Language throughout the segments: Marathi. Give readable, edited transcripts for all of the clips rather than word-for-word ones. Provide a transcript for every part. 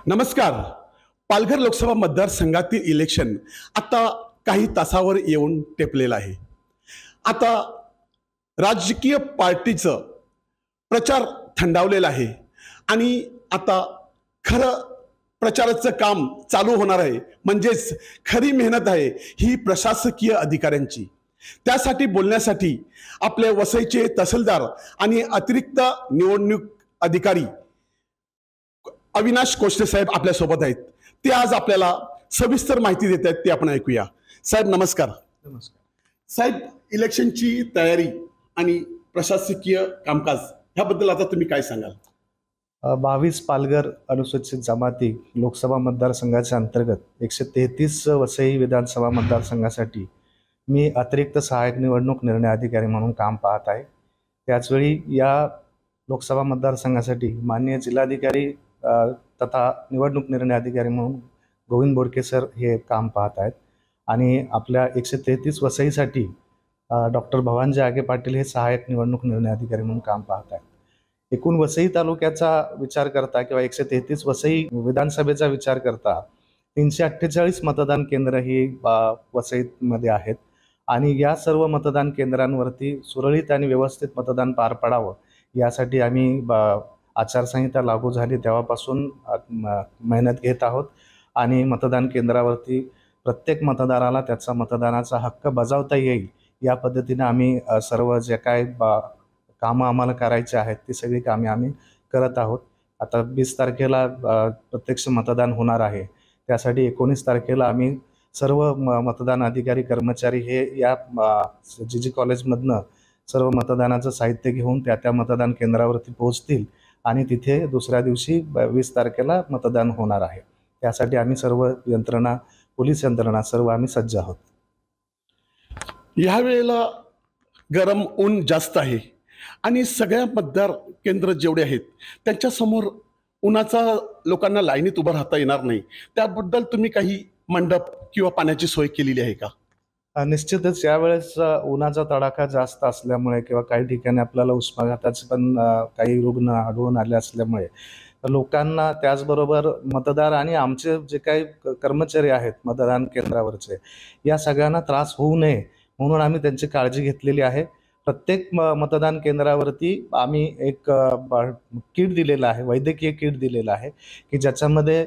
नमस्कार. पालघर लोकसभा मतदारसंघातील इलेक्शन आता काही तासावर येऊन टेपलेलं आहे. आता राजकीय पार्टीचं प्रचार थंडावलेला आहे आणि आता खरं प्रचाराचं काम चालू होणार आहे. म्हणजेच खरी मेहनत आहे ही प्रशासकीय अधिकाऱ्यांची. त्यासाठी बोलण्यासाठी आपले वसईचे तहसीलदार आणि अतिरिक्त निवडणूक अधिकारी अविनाश कोष्टे साहेब आपल्या सोबत आहेत. ते आज आपल्याला सविस्तर माहिती देत आहेत, ते आपण ऐकूया. साहेब नमस्कार. नमस्कार साहेब, इलेक्शनची तयारी आणि प्रशासकीय कामकाज ह्याबद्दल आता तुम्ही काय सांगाल? 22 पालघर अनुसूचित जमाती लोकसभा मतदारसंघाच्या अंतर्गत 133 वसई विधानसभा मतदारसंघासाठी मी अतिरिक्त सहाय्यक निवडणूक निर्णय अधिकारी म्हणून काम पाहत आहे. त्याचवेळी या लोकसभा मतदारसंघासाठी माननीय जिल्हाधिकारी तथा निवडणूक निर्णय अधिकारी म्हणून गोविंद बोडके सर हे काम पाहत आहेत आणि आपल्या 133 वसईसाठी डॉक्टर भवानजी आगे पाटील हे सहाय्यक निवडणूक निर्णय अधिकारी म्हणून काम पाहत आहेत. एकूण वसई तालुक्याचा विचार करता किंवा 133 वसई विधानसभेचा विचार करता 348 मतदान केंद्र ही वसईमध्ये आहेत आणि या सर्व मतदान केंद्रांवरती सुरळीत आणि व्यवस्थित मतदान पार पडावं यासाठी आम्ही आचारसंहिता लागू झाली तेव्हापासून मेहनत घेत आहोत आणि मतदान केंद्रावरती प्रत्येक मतदाराला त्याचा मतदानाचा हक्क बजावता येईल या पद्धतीने आम्ही सर्व जे काय कामं आम्हाला करायचे आहेत ती सगळी कामे आम्ही करत आहोत. आता 20 तारखेला प्रत्यक्ष मतदान होणार आहे. त्यासाठी 19 तारखेला आम्ही सर्व मतदान अधिकारी कर्मचारी हे या जी कॉलेजमधनं सर्व मतदानाचं साहित्य घेऊन त्या मतदान केंद्रावरती पोहोचतील आणि तिथे दुसऱ्या दिवशी 20 तारखेला मतदान होणार आहे. त्यासाठी आम्ही सर्व यंत्रणा, पोलीस यंत्रणा सर्व आम्ही सज्ज आहोत. ह्यावेळेला गरम ऊन जास्त आहे आणि सगळ्या मतदार केंद्र जेवढे आहेत त्यांच्यासमोर उन्हाचा लोकांना लाईनीत उभं राहता येणार नाही. त्याबद्दल तुम्ही काही मंडप किंवा पाण्याची सोय केलेली आहे का? निश्चितच यावेळेस उन्हाचा तडाखा जास्त असल्यामुळे किंवा काही ठिकाणी आपल्याला उष्माघाताचे पण काही रुग्ण आढळून आले असल्यामुळे लोकांना, त्याचबरोबर मतदार आणि आमचे जे काही कर्मचारी आहेत मतदान केंद्रावरचे, या सगळ्यांना त्रास होऊ नये म्हणून आम्ही त्यांची काळजी घेतलेली आहे. प्रत्येक मतदान केंद्रावरती आम्ही एक किट दिलेलं आहे, वैद्यकीय किट दिलेलं आहे की ज्याच्यामध्ये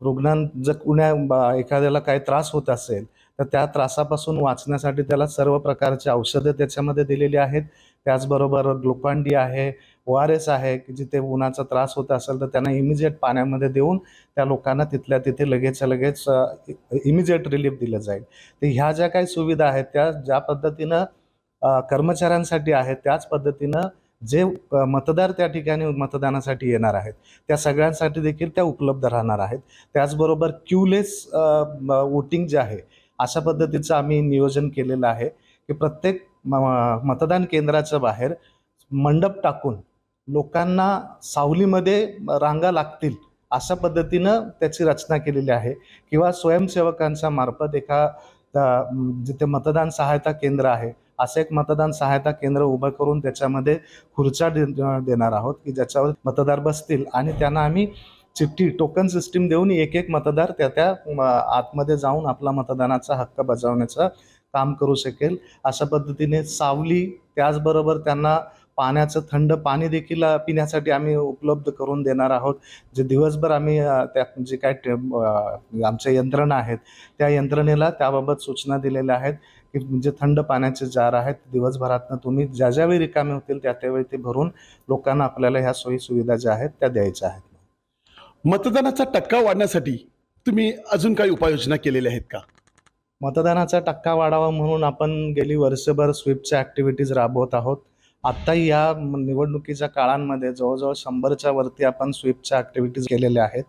जर एखाद्याला काही त्रास होत असेल तर त्या त्रासापासून वाचण्यासाठी त्याला सर्व प्रकारचे औषधं त्याच्यामध्ये दिलेली आहेत. त्याचबरोबर ग्लुकॉन-डी आहे, ORS आहे की जिथे उन्हाचा त्रास होत असेल तर त्यांना इमिजिएट पाण्यामध्ये देऊन त्या लोकांना तिथल्या तिथे लगेच इमिजिएट रिलीफ दिलं जाईल. तर ह्या ज्या काही सुविधा आहेत त्या ज्या पद्धतीनं कर्मचाऱ्यांसाठी आहेत त्याच पद्धतीनं जे मतदार त्या ठिकाणी मतदानासाठी येणार आहेत त्या सगळ्यांसाठी देखील त्या उपलब्ध राहणार आहेत. त्याचबरोबर क्यूलेस वोटिंग जे आहे अशा पद्धतीचं आम्ही नियोजन केलेलं आहे की प्रत्येक मतदान केंद्राच्या बाहेर मंडप टाकून लोकांना सावलीमध्ये रांगा लागतील अशा पद्धतीनं त्याची रचना केलेली आहे किंवा स्वयंसेवकांच्या मार्फत जिथे मतदान सहायता केंद्र आहे असं एक मतदान सहायता केंद्र उभं करून त्याच्यामध्ये खुर्च्या देणार आहोत की ज्याच्यावर मतदार बसतील आणि त्यांना आम्ही चिठ्ठी, टोकन सिस्टीम देऊन एक मतदार त्या आतमध्ये जाऊन आपला मतदानाचा हक्क बजावण्याचं काम करू शकेल. अशा पद्धतीने सावली, त्याचबरोबर त्यांना पाण्याचं थंड पाणी देखील पिण्यासाठी आम्ही उपलब्ध करून देणार आहोत. जे दिवसभर आम्ही जे काय आमच्या यंत्रणा आहेत त्या यंत्रणेला त्याबाबत सूचना दिलेल्या आहेत की म्हणजे थंड पाण्याचे जार आहेत दिवसभरातनं तुम्ही ज्यावेळी रिकामे होतील त्यावेळी ते भरून लोकांना आपल्याला ह्या सोयी सुविधा ज्या आहेत त्या द्यायच्या आहेत. मतदानाचा टक्का वाढण्यासाठी तुम्ही अजून काही उपाययोजना केलेल्या आहेत का? मतदानाचा टक्का वाढावा म्हणून आपण गेली वर्षभर स्वीपच्या ॲक्टिव्हिटीज राबवत आहोत. आत्ताही या निवडणुकीच्या काळांमध्ये जवळजवळ 100च्या वरती आपण स्वीपच्या ॲक्टिव्हिटीज केलेल्या आहेत.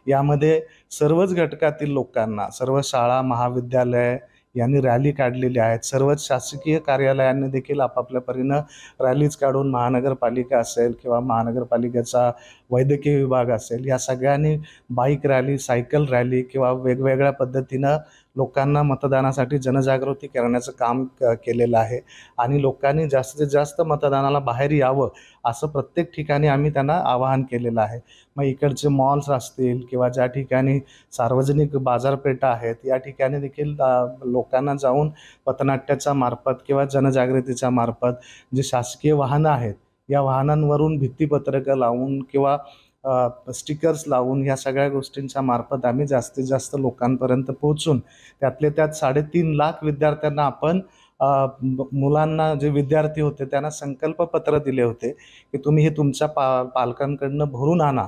यामध्ये सर्वच घटकातील लोकांना, सर्व शाळा, महाविद्यालय यांनी रॅली काढलेली आहेत. सर्वच शासकीय कार्यालयांनी देखील आपापल्या परीनं रॅलीज काढून, महानगरपालिका असेल किंवा महानगरपालिकेचा वैद्यकीय विभाग असेल, या सगळ्यांनी बाईक रॅली, सायकल रॅली किंवा वेगवेगळ्या पद्धतीनं लोकांना मतदानासाठी जनजागृती करण्याचं काम केलेलं आहे आणि लोकांनी जास्तीत जास्त मतदानाला बाहेर यावं असं प्रत्येक ठिकाणी आम्ही त्यांना आवाहन केलेलं आहे. मग इकडचे मॉल्स असतील किंवा ज्या ठिकाणी सार्वजनिक बाजारपेठा आहेत या ठिकाणी देखील लोकांना जाऊन पथनाट्याच्या मार्फत किंवा जनजागृतीच्या मार्फत जे शासकीय वाहनं आहेत या वाहनांवरून भित्तीपत्रकं लावून किंवा स्टिकर्स लावून या सगळ्या गोष्टींच्या मार्फत आम्ही जास्तीत जास्त लोकांपर्यंत पोहोचून त्यातले त्यात 3.5 लाख विद्यार्थ्यांना आपण मुलांना जे विद्यार्थी होते त्यांना संकल्पपत्र दिले होते की तुम्ही हे तुमच्या पालकांकडनं भरून आणा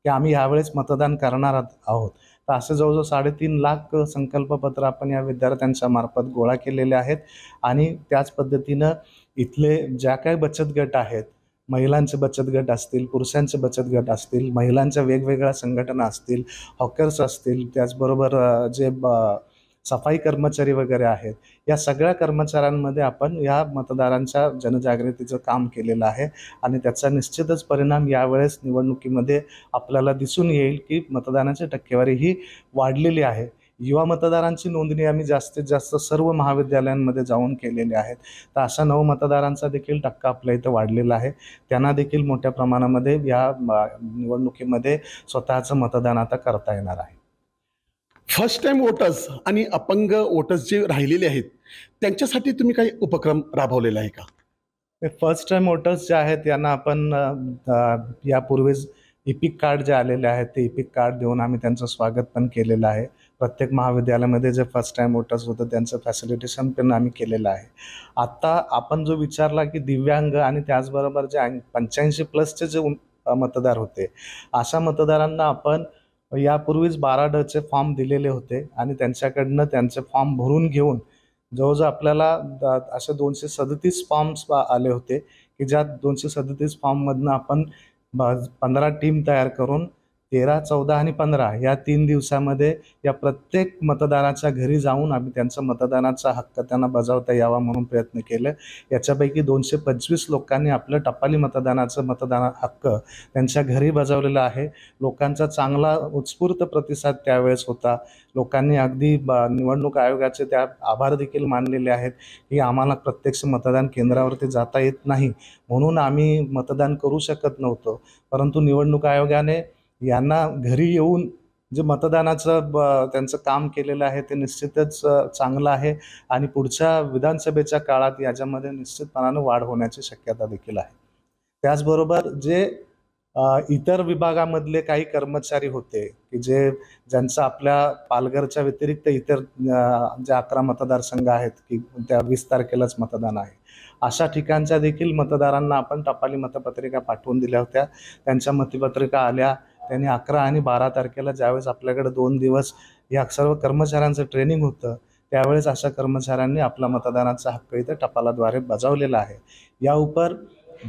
की आम्ही यावेळेस मतदान करणार आहोत. तर असे जवळजवळ 3.5 लाख संकल्पपत्र आपण या विद्यार्थ्यांच्या मार्फत गोळा केलेले आहेत आणि त्याच पद्धतीनं इथले ज्या काही बचत गट आहेत, महिलांचे बचत गट असतील, पुरुषांचे बचत गट असतील, महिलांच्या वेगवेगळ्या संघटना असतील, हॉकर्स असतील, त्याचबरोबर जे सफाई कर्मचारी वगैरे आहेत, या सगळ्या कर्मचाऱ्यांमध्ये आपण या मतदारांच्या जनजागृतीचं काम केलेलं आहे आणि त्याचा निश्चितच परिणाम यावेळेस निवडणुकीमध्ये आपल्याला दिसून येईल की मतदानाची टक्केवारी ही वाढलेली आहे. युवा मतदारांची नोंदणी आम्ही जास्तीत जास्त सर्व महाविद्यालयांमध्ये जाऊन केलेली आहेत. तर अशा नवमतदारांचा देखील टक्का आपल्या इथं वाढलेला आहे. त्यांना देखील मोठ्या प्रमाणामध्ये या निवडणुकीमध्ये स्वतःचं मतदान आता करता येणार आहे. फर्स्ट टाइम वोटर्स आणि अपंग वोटर्स जे राहिलेले आहेत त्यांच्यासाठी तुम्ही काही उपक्रम राबवलेला आहे का? फर्स्ट टाइम वोटर्स जे आहेत यांना आपण यापूर्वीच इपिक कार्ड जे आलेले आहेत ते इपिक कार्ड देऊन आम्ही त्यांचं स्वागत पण केलेलं आहे. प्रत्येक महाविद्यालयामध्ये जे फर्स्ट टाइम वोटर्स होतं त्यांचं फॅसिलिटेशन पण आम्ही केलेलं आहे. आत्ता आपण जो विचारला की दिव्यांग आणि त्याचबरोबर जे 85+ जे मतदार होते अशा मतदारांना आपण यापूर्वीच 12ड फॉर्म दिलेले होते आणि त्यांच्याकडनं त्यांचे फॉर्म भरून घेऊन जवळजवळ आपल्याला असे 237 फॉर्म्स आले होते की ज्या 237 फॉर्ममधनं आपण 15 टीम तयार करून 13, 14 आणि 15 या 3 दिवसामध्ये या प्रत्येक मतदाराच्या घरी जाऊन आम्ही त्यांचा मतदानाचा हक्क त्यांना बजावता यावा म्हणून प्रयत्न केले. याच्यापैकी 225 लोकांनी आपलं टपाली मतदान हक्क त्यांच्या घरी बजावलेला आहे. लोकांचा चांगला उत्स्फूर्त प्रतिसाद त्यावेळेस होता. लोकांनी अगदी निवडणूक आयोगाचे त्या आभार देखील मानलेले आहेत की आम्हाला प्रत्यक्ष मतदान केंद्रावरती जाता येत नाही म्हणून आम्ही मतदान करू शकत नव्हतो, परंतु निवडणूक आयोगाने यांना घरी येऊन जे मतदानाचं त्यांचं काम केलेलं आहे ते निश्चितच चांगलं आहे आणि पुढच्या विधानसभेच्या काळात याच्यामध्ये निश्चितपणाने वाढ होण्याची शक्यता देखील आहे. त्याचबरोबर जे इतर विभागामधले काही कर्मचारी होते की ज्यांचं आपल्या पालघरच्या व्यतिरिक्त इतर जे 11 मतदारसंघ आहेत की त्या 20 तारखेलाच मतदान आहे अशा ठिकाणच्या देखील मतदारांना आपण टपाली मतपत्रिका पाठवून दिल्या होत्या. त्यांच्या मतपत्रिका आल्या. त्यांनी 11 आणि 12 तारखेला ज्यावेळेस आपल्याकडे 2 दिवस या सर्व कर्मचाऱ्यांचं ट्रेनिंग होतं त्यावेळेस अशा कर्मचाऱ्यांनी आपला मतदानाचा हक्क इथं टपालाद्वारे बजावलेला आहे. या उपर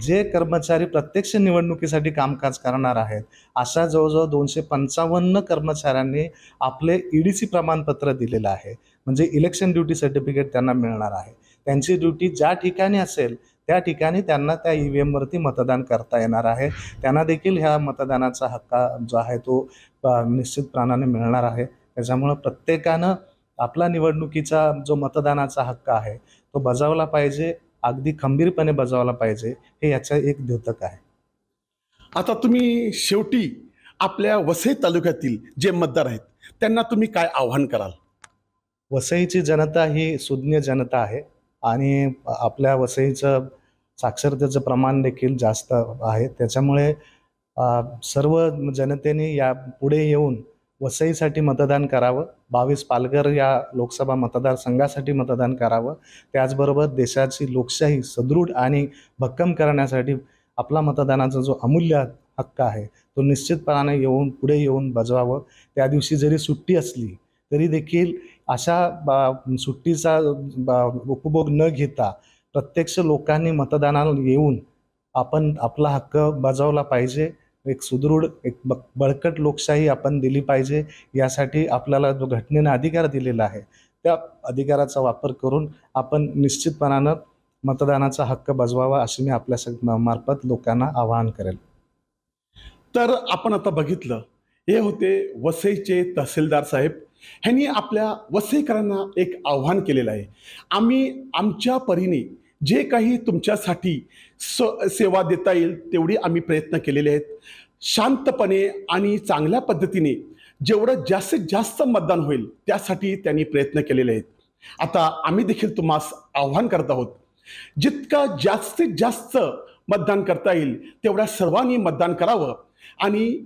जे कर्मचारी प्रत्यक्ष निवडणुकीसाठी कामकाज करणार आहेत अशा जवळजवळ 255 कर्मचाऱ्यांनी आपले EDC प्रमाणपत्र दिलेलं आहे, म्हणजे इलेक्शन ड्युटी सर्टिफिकेट त्यांना मिळणार आहे. त्यांची ड्युटी ज्या ठिकाणी असेल त्या ठिकाणी त्यांना त्या EVM वरती मतदान करता येणार आहे. त्यांना देखील ह्या मतदानाचा हक्क जो आहे तो निश्चितपणाने मिळणार आहे. त्याच्यामुळं प्रत्येकानं आपला निवडणुकीचा जो मतदानाचा हक्क आहे तो बजावला पाहिजे, अगदी खंबीरपणे बजावला पाहिजे, हे याचं एक द्योतक आहे. आता तुम्ही शेवटी आपल्या वसई तालुक्यातील जे मतदार आहेत त्यांना तुम्ही काय आव्हान कराल? वसईची जनता ही सुज्ञ जनता आहे आणि आपल्या वसईचं साक्षरतेचं प्रमाण देखील जास्त आहे. त्याच्यामुळे सर्व जनतेने या पुढे येऊन वसईसाठी मतदान करावं. 22 पालघर या लोकसभा मतदारसंघासाठी मतदान करावं. त्याचबरोबर देशाची लोकशाही सदृढ आणि भक्कम करण्यासाठी आपला मतदानाचा जो अमूल्य हक्क आहे तो निश्चितपणाने पुढे येऊन बजवावं. त्या दिवशी जरी सुट्टी असली तरी देखील अशा सुट्टीचा उपभोग न घेता प्रत्यक्ष लोकांनी मतदानाला येऊन आपण आपला हक्क बजावला पाहिजे. एक सुदृढ एक बळकट लोकशाही आपण दिली पाहिजे. यासाठी आपल्याला जो घटनेने अधिकार दिलेला आहे त्या अधिकाराचा वापर करून आपण निश्चितपणानं मतदानाचा हक्क बजवावा अशी मी आपल्या मार्फत लोकांना आवाहन करेल. तर आपण आता बघितलं हे होते वसईचे तहसीलदार साहेब ह्यांनी आपल्या वसईकरांना एक आव्हान केलेलं आहे. आम्ही आमच्या परीने जे काही तुमच्यासाठी सेवा देता येईल तेवढी आम्ही प्रयत्न केलेले आहेत. शांतपणे आणि चांगल्या पद्धतीने जेवढं जास्तीत जास्त मतदान होईल त्यासाठी त्यांनी प्रयत्न केलेले आहेत. आता आम्ही देखील तुम्हास आव्हान करत आहोत, जितकं जास्तीत जास्त मतदान करता येईल तेवढ्या सर्वांनी मतदान करावं आणि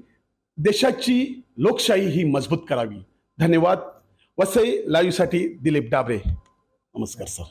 देशाची लोकशाही ही मजबूत करावी. धन्यवाद. वसई लाईव्हसाठी दिलीप डाबरे. नमस्कार सर.